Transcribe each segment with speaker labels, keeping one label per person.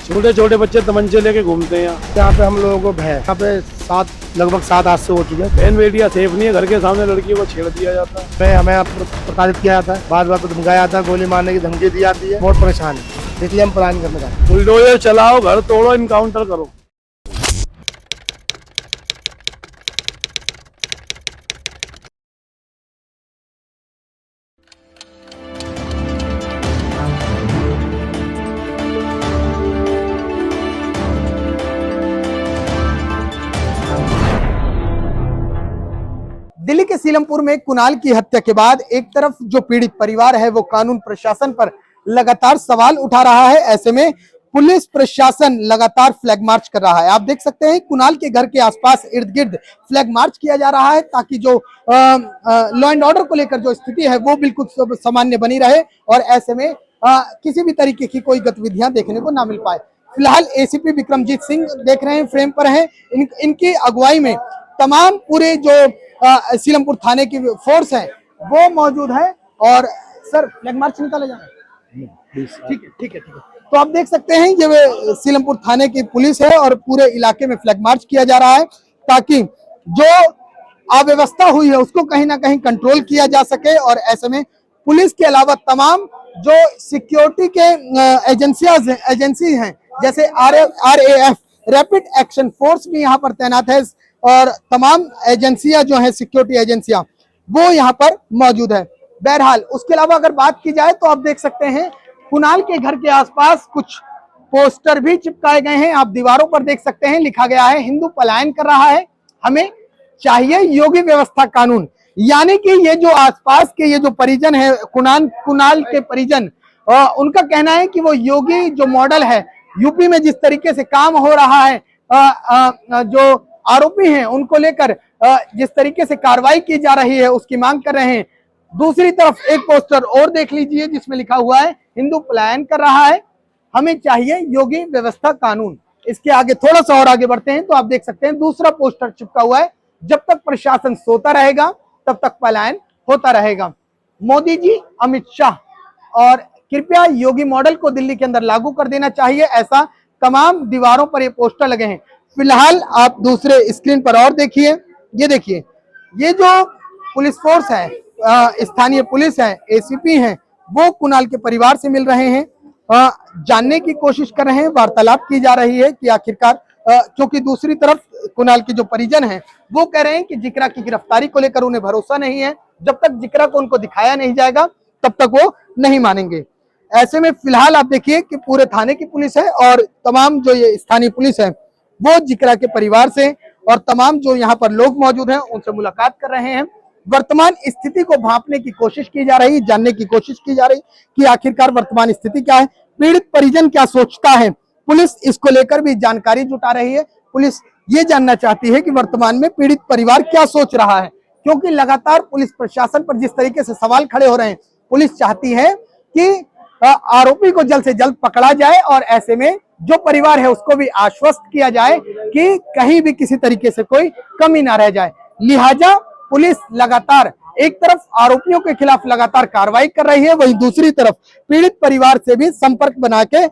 Speaker 1: छोटे छोटे बच्चे तमंचे लेके घूमते हैं
Speaker 2: यहाँ पे हम लोगों को भय, यहाँ पे लगभग 7 हादसे हो चुके हैं।
Speaker 1: बहन बेटियां सेफ नहीं है, घर के सामने लड़कियों को छेड़ दिया जाता है।
Speaker 2: हमें प्रताड़ित किया जाता है, बार बार धमकाया जाता है, गोली मारने की धमकी दी जाती है। बहुत परेशान है, इसलिए हम प्लान करने का।
Speaker 1: बुलडोजर चलाओ, घर तोड़ो, इनकाउंटर करो।
Speaker 3: दिल्ली के सीलमपुर में कुणाल की हत्या के बाद एक तरफ जो पीड़ित परिवार है वो कानून प्रशासन पर लगातार सवाल उठा रहा है। ऐसे में पुलिस प्रशासन लगातार फ्लैग मार्च कर रहा है। आप देख सकते हैं कुणाल के घर के आसपास इर्द गिर्द फ्लैग मार्च किया जा रहा है ताकि जो लॉ एंड ऑर्डर को लेकर जो स्थिति है वो बिल्कुल सामान्य बनी रहे और ऐसे में किसी भी तरीके की कोई गतिविधियां देखने को ना मिल पाए। फिलहाल एसीपी विक्रमजीत सिंह देख रहे हैं, फ्रेम पर हैं। इनकी अगुवाई में तमाम पूरे जो सीलमपुर थाने की फोर्स है वो मौजूद है। और सर फ्लैग मार्च निकाला जा रहा है, ठीक है ठीक है ठीक है। तो आप देख सकते हैं ये सीलमपुर थाने की पुलिस है और पूरे इलाके में फ्लैग मार्च किया जा रहा है ताकि जो अव्यवस्था हुई है उसको कहीं ना कहीं कंट्रोल किया जा सके। और ऐसे में पुलिस के अलावा तमाम जो सिक्योरिटी के एजेंसी हैं जैसे RAF रैपिड एक्शन फोर्स भी यहाँ पर तैनात है और तमाम एजेंसियां जो है सिक्योरिटी एजेंसियां वो यहाँ पर मौजूद है। बहरहाल उसके अलावा अगर बात की जाए तो आप देख सकते हैं कुणाल के घर के आसपास कुछ पोस्टर भी चिपकाए गए हैं। आप दीवारों पर देख सकते हैं, लिखा गया है हिंदू पलायन कर रहा है, हमें चाहिए योगी व्यवस्था कानून। यानी कि ये जो आसपास के ये जो परिजन है कुणाल के परिजन, उनका कहना है कि वो योगी जो मॉडल है यूपी में जिस तरीके से काम हो रहा है, जो आरोपी हैं उनको लेकर जिस तरीके से कार्रवाई की जा रही है उसकी मांग कर रहे हैं। दूसरी तरफ एक पोस्टर और देख लीजिए जिसमें लिखा हुआ है हिंदू पलायन कर रहा है, हमें चाहिए योगी व्यवस्था कानून। इसके आगे थोड़ा सा और आगे बढ़ते हैं तो आप देख सकते हैं दूसरा पोस्टर चिपका हुआ है, जब तक प्रशासन सोता रहेगा तब तक पलायन होता रहेगा। मोदी जी, अमित शाह और कृपया योगी मॉडल को दिल्ली के अंदर लागू कर देना चाहिए, ऐसा तमाम दीवारों पर ये पोस्टर लगे हैं। फिलहाल आप दूसरे स्क्रीन पर और देखिए, ये देखिए ये जो पुलिस फोर्स है, स्थानीय पुलिस है, एसीपी हैं, वो कुणाल के परिवार से मिल रहे हैं, जानने की कोशिश कर रहे हैं, वार्तालाप की जा रही है कि आखिरकार क्योंकि दूसरी तरफ कुणाल के जो परिजन हैं वो कह रहे हैं कि जिक्रा की गिरफ्तारी को लेकर उन्हें भरोसा नहीं है, जब तक जिक्रा को उनको दिखाया नहीं जाएगा तब तक वो नहीं मानेंगे। ऐसे में फिलहाल आप देखिए कि पूरे थाने की पुलिस है और तमाम जो ये स्थानीय पुलिस है वो जिक्रा के परिवार से और तमाम जो यहाँ पर लोग मौजूद हैं उनसे मुलाकात कर रहे हैं। वर्तमान स्थिति को भांपने की कोशिश की जा रही, जानने की कोशिश की जा रही कि आखिरकार वर्तमान स्थिति क्या है, पीड़ित परिजन क्या सोचता है। पुलिस इसको लेकर भी जानकारी जुटा रही है। पुलिस ये जानना चाहती है कि वर्तमान में पीड़ित परिवार क्या सोच रहा है, क्योंकि लगातार पुलिस प्रशासन पर जिस तरीके से सवाल खड़े हो रहे हैं, पुलिस चाहती है कि आरोपी को जल्द से जल्द पकड़ा जाए और ऐसे में जो परिवार है उसको भी आश्वस्त किया जाए कि कहीं भी किसी तरीके से कोई कमी ना रह जाए। लिहाजा पुलिस लगातार एक तरफ आरोपियों के खिलाफ लगातार कार्रवाई कर रही है, वहीं दूसरी तरफ पीड़ित परिवार से भी संपर्क बना के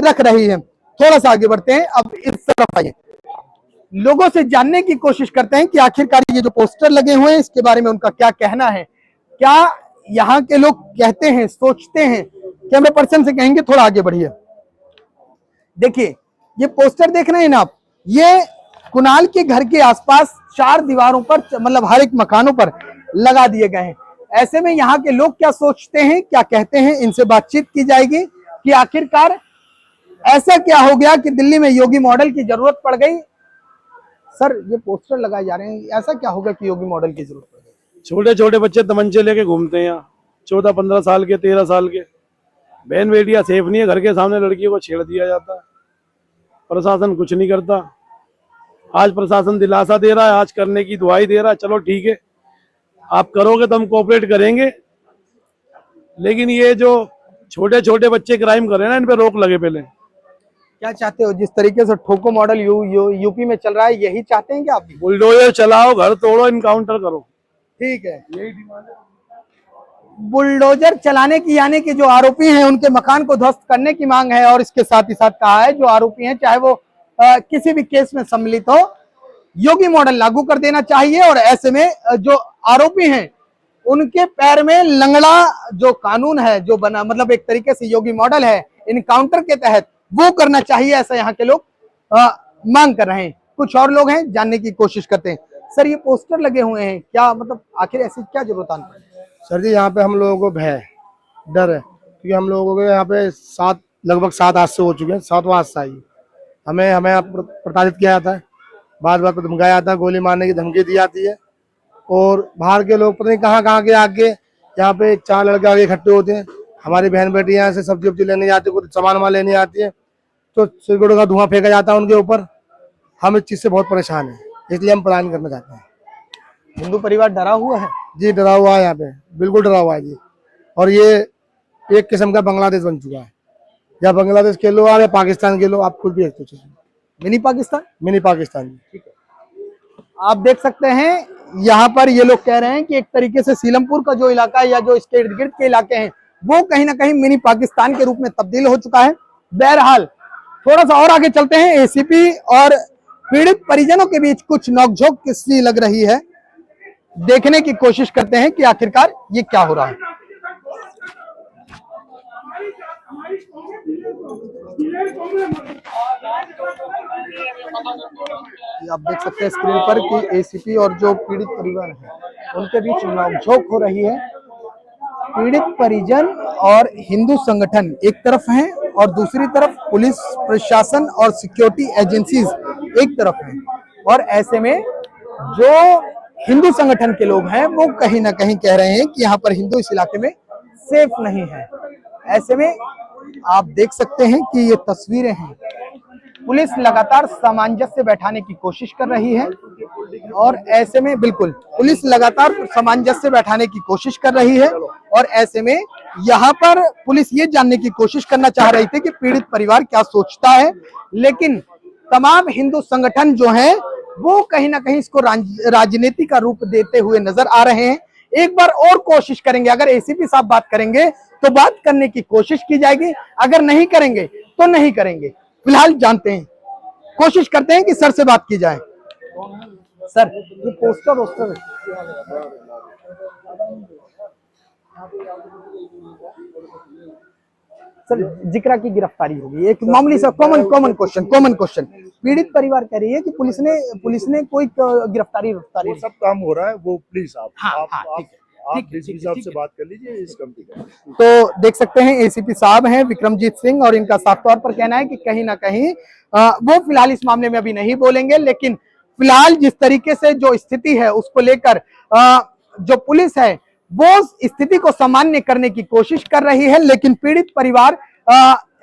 Speaker 3: रख रही है। थोड़ा सा आगे बढ़ते हैं, अब इस तरफ आइए, लोगों से जानने की कोशिश करते हैं कि आखिरकार ये जो पोस्टर लगे हुए हैं इसके बारे में उनका क्या कहना है, क्या यहाँ के लोग कहते हैं, सोचते हैं। कैमरा पर्सन से कहेंगे थोड़ा आगे बढ़िए। देखिए ये पोस्टर देख रहे हैं ना आप, ये कुणाल के घर के आसपास 4 दीवारों पर, मतलब हर एक मकानों पर लगा दिए गए हैं। ऐसे में यहाँ के लोग क्या सोचते हैं, क्या कहते हैं, इनसे बातचीत की जाएगी कि आखिरकार ऐसा क्या हो गया कि दिल्ली में योगी मॉडल की जरूरत पड़ गई। सर ये पोस्टर लगाए जा रहे हैं, ऐसा क्या होगा कि योगी मॉडल की जरूरत पड़ गई?
Speaker 1: छोटे छोटे बच्चे तमंचे लेके घूमते हैं यहाँ, 14-15 साल के, 13 साल के। बहन बेटियां सेफ नहीं है, घर के सामने लड़कियों को छेड़ दिया जाता है। प्रशासन कुछ नहीं करता। आज प्रशासन दिलासा दे रहा है, आज करने की दुआई दे रहा है, चलो ठीक है आप करोगे तो हम कोऑपरेट करेंगे, लेकिन ये जो छोटे छोटे बच्चे क्राइम कर रहे हैं ना, इन पे रोक लगे। पहले
Speaker 3: क्या चाहते हो, जिस तरीके से ठोको मॉडल यूपी में चल रहा है यही चाहते हैं क्या आप?
Speaker 1: बुलडोजर चलाओ, घर तोड़ो, इनकाउंटर करो,
Speaker 3: ठीक है,
Speaker 1: यही डिमांड है।
Speaker 3: बुलडोजर चलाने की, यानी कि जो आरोपी हैं उनके मकान को ध्वस्त करने की मांग है। और इसके साथ ही साथ कहा है जो आरोपी हैं चाहे वो किसी भी केस में सम्मिलित हो, योगी मॉडल लागू कर देना चाहिए। और ऐसे में जो आरोपी हैं उनके पैर में लंगड़ा जो कानून है जो बना, मतलब एक तरीके से योगी मॉडल है इनकाउंटर के तहत, वो करना चाहिए, ऐसा यहाँ के लोग मांग कर रहे हैं। कुछ और लोग हैं, जानने की कोशिश करते हैं। सर, ये पोस्टर लगे हुए हैं, क्या मतलब आखिर ऐसी क्या जरूरत आनी पड़ी?
Speaker 2: सर जी, यहाँ पे हम लोगों को भय डर है, क्योंकि हम लोगों को यहाँ पे लगभग 7 हादसे हो चुके हैं। 7वां हादसा है। हमें प्रताड़ित किया जाता है, बार बार धमकाया जाता है, गोली मारने की धमकी दी जाती है। और बाहर के लोग पता नहीं कहाँ के आगे यहाँ पे 4 लड़के आगे इकट्ठे होते हैं। हमारी बहन बेटी यहाँ से सब्जी वब्जी लेने जाती है, कुछ सामान वामान लेने आती है, तो सिगरेटों का धुआं फेंका जाता है उनके ऊपर। हम इस चीज से बहुत परेशान है, इसलिए हम पलायन करना चाहते हैं।
Speaker 3: हिंदू परिवार डरा हुआ है
Speaker 2: जी, डरा हुआ है, यहाँ पे बिल्कुल डरा हुआ है जी। और ये एक किस्म का बांग्लादेश बन चुका है। या बांग्लादेश के लो या पाकिस्तान के लो, आप खुद भी एक
Speaker 3: मिनी पाकिस्तान।
Speaker 2: मिनी पाकिस्तान। ठीक है,
Speaker 3: आप देख सकते हैं यहाँ पर ये लोग कह रहे हैं कि एक तरीके से सीलमपुर का जो इलाका है या जो इसके इर्द गिर्द के इलाके हैं वो कहीं ना कहीं मिनी पाकिस्तान के रूप में तब्दील हो चुका है। बहरहाल थोड़ा सा और आगे चलते हैं। एसीपी और पीड़ित परिजनों के बीच कुछ नोकझोंक किस्सी लग रही है, देखने की कोशिश करते हैं कि आखिरकार ये क्या हो रहा है। आप देख सकते हैं स्क्रीन पर कि एसीपी और जो पीड़ित परिवार है उनके बीच नोकझोंक हो रही है। पीड़ित परिजन और हिंदू संगठन एक तरफ हैं और दूसरी तरफ पुलिस प्रशासन और सिक्योरिटी एजेंसीज एक तरफ हैं। और ऐसे में जो हिंदू संगठन के लोग हैं वो कहीं ना कहीं कह रहे हैं कि यहाँ पर हिंदू इस इलाके में सेफ नहीं है। ऐसे में आप देख सकते हैं कि ये तस्वीरें हैं, पुलिस लगातार सामंजस्य बैठाने की कोशिश कर रही है। और ऐसे में बिल्कुल पुलिस लगातार सामंजस्य बैठाने की कोशिश कर रही है। और ऐसे में यहाँ पर पुलिस ये जानने की कोशिश करना चाह रही थी कि पीड़ित परिवार क्या सोचता है, लेकिन तमाम हिंदू संगठन जो हैं वो कहीं ना कहीं इसको राजनीति का रूप देते हुए नजर आ रहे हैं। एक बार और कोशिश करेंगे, अगर एसीपी साहब बात करेंगे तो बात करने की कोशिश की जाएगी, अगर नहीं करेंगे तो नहीं करेंगे। फिलहाल जानते हैं, कोशिश करते हैं कि सर से बात की जाए। सर, ये पोस्टर सर जिक्रा की गिरफ्तारी होगी, एक मामूली सा कॉमन क्वेश्चन। पीड़ित परिवार कह रही है कि पुलिस ने कोई गिरफ्तारी
Speaker 4: वो सब काम हो रहा है, वो प्लीज आप डीसीपी साहब से बात कर लीजिए इस कमिटी का।
Speaker 3: तो देख सकते हैं एसीपी साहब हैं विक्रमजीत सिंह, और इनका साफ तौर पर कहना है कि कहीं ना कहीं वो फिलहाल इस मामले में अभी नहीं बोलेंगे, लेकिन फिलहाल जिस तरीके से जो स्थिति है उसको लेकर जो पुलिस है वो स्थिति को सामान्य करने की कोशिश कर रही है। लेकिन पीड़ित परिवार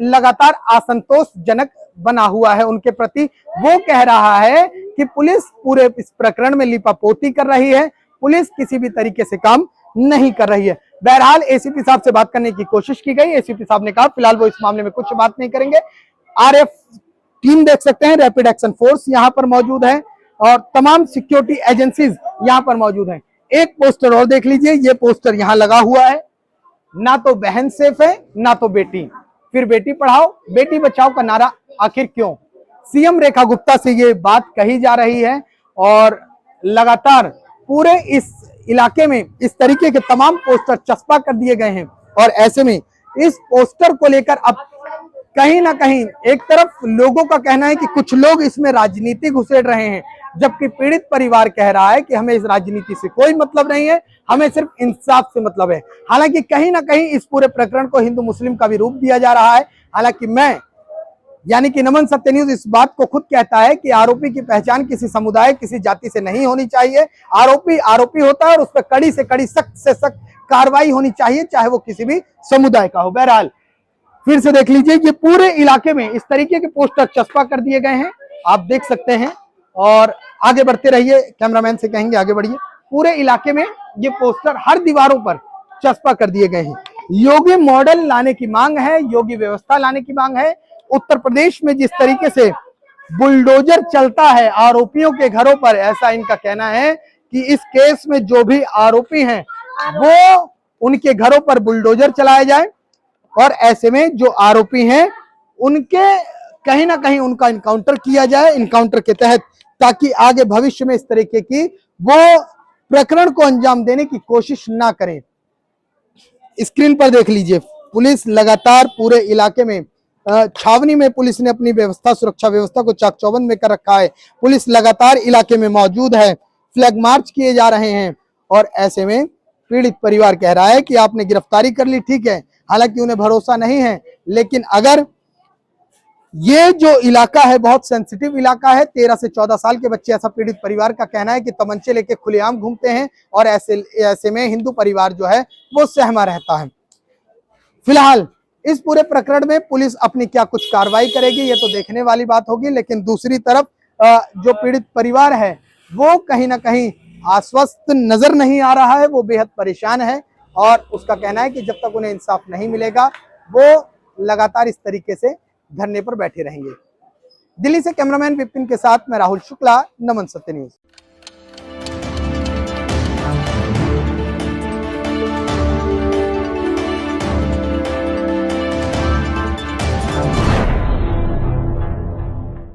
Speaker 3: लगातार असंतोषजनक बना हुआ है उनके प्रति। वो कह रहा है कि पुलिस पूरे इस प्रकरण में लीपापोती कर रही है, पुलिस किसी भी तरीके से काम नहीं कर रही है। बहरहाल एसीपी साहब से बात करने की कोशिश की गई, एसीपी साहब ने कहा फिलहाल वो इस मामले में कुछ बात नहीं करेंगे। आरएफ टीम देख सकते हैं, रैपिड एक्शन फोर्स यहाँ पर मौजूद है और तमाम सिक्योरिटी एजेंसीज यहाँ पर मौजूद हैं। एक पोस्टर और देख लीजिए, ये पोस्टर यहाँ लगा हुआ है, ना तो बहन सेफ है ना तो बेटी, फिर बेटी पढ़ाओ बेटी बचाओ का नारा आखिर क्यों? सीएम रेखा गुप्ता से ये बात कही जा रही है और लगातार पूरे इस इलाके में इस तरीके के तमाम पोस्टर चस्पा कर दिए गए हैं। और ऐसे में इस पोस्टर को लेकर अब कहीं ना कहीं एक तरफ लोगों का कहना है कि कुछ लोग इसमें राजनीति घुसेड़ रहे हैं, जबकि पीड़ित परिवार कह रहा है कि हमें इस राजनीति से कोई मतलब नहीं है, हमें सिर्फ इंसाफ से मतलब है। हालांकि कहीं ना कहीं इस पूरे प्रकरण को हिंदू मुस्लिम का भी रूप दिया जा रहा है। हालांकि मैं यानी कि नमन सत्य न्यूज इस बात को खुद कहता है कि आरोपी की पहचान किसी समुदाय किसी जाति से नहीं होनी चाहिए। आरोपी आरोपी होता है और उस पर कड़ी से कड़ी सख्त से सख्त कार्रवाई होनी चाहिए, चाहे वो किसी भी समुदाय का हो। बहरहाल फिर से देख लीजिए, ये पूरे इलाके में इस तरीके के पोस्टर चस्पा कर दिए गए हैं, आप देख सकते हैं। और आगे बढ़ते रहिए, कैमरामैन से कहेंगे आगे बढ़िए। पूरे इलाके में ये पोस्टर हर दीवारों पर चस्पा कर दिए गए हैं। योगी मॉडल लाने की मांग है, योगी व्यवस्था लाने की मांग है। उत्तर प्रदेश में जिस तरीके से बुलडोजर चलता है आरोपियों के घरों पर, ऐसा इनका कहना है कि इस केस में जो भी आरोपी हैं वो उनके घरों पर बुलडोजर चलाया जाए और ऐसे में जो आरोपी हैं उनके कहीं ना कहीं उनका इनकाउंटर किया जाए, इनकाउंटर के तहत, ताकि आगे भविष्य में इस तरीके की वो प्रकरण को अंजाम देने की कोशिश ना करें। स्क्रीन पर देख लीजिए, पुलिस लगातार पूरे इलाके में छावनी में पुलिस ने अपनी व्यवस्था, सुरक्षा व्यवस्था को चाक चौबंद में कर रखा है। पुलिस लगातार इलाके में मौजूद है, फ्लैग मार्च किए जा रहे हैं और ऐसे में पीड़ित परिवार कह रहा है कि आपने गिरफ्तारी कर ली, ठीक है, हालांकि उन्हें भरोसा नहीं है, लेकिन अगर ये जो इलाका है बहुत सेंसिटिव इलाका है, 13 से 14 साल के बच्चे, ऐसा पीड़ित परिवार का कहना है कि तमंचे लेके खुलेआम घूमते हैं और ऐसे में हिंदू परिवार जो है वो सहमा रहता है। फिलहाल इस पूरे प्रकरण में पुलिस अपनी क्या कुछ कार्रवाई करेगी ये तो देखने वाली बात होगी, लेकिन दूसरी तरफ जो पीड़ित परिवार है वो कहीं ना कहीं आश्वस्त नजर नहीं आ रहा है, वो बेहद परेशान है और उसका कहना है कि जब तक उन्हें इंसाफ नहीं मिलेगा वो लगातार इस तरीके से धरने पर बैठे रहेंगे। दिल्ली से कैमरामैन विपिन के साथ मैं राहुल शुक्ला, नमन सत्य न्यूज।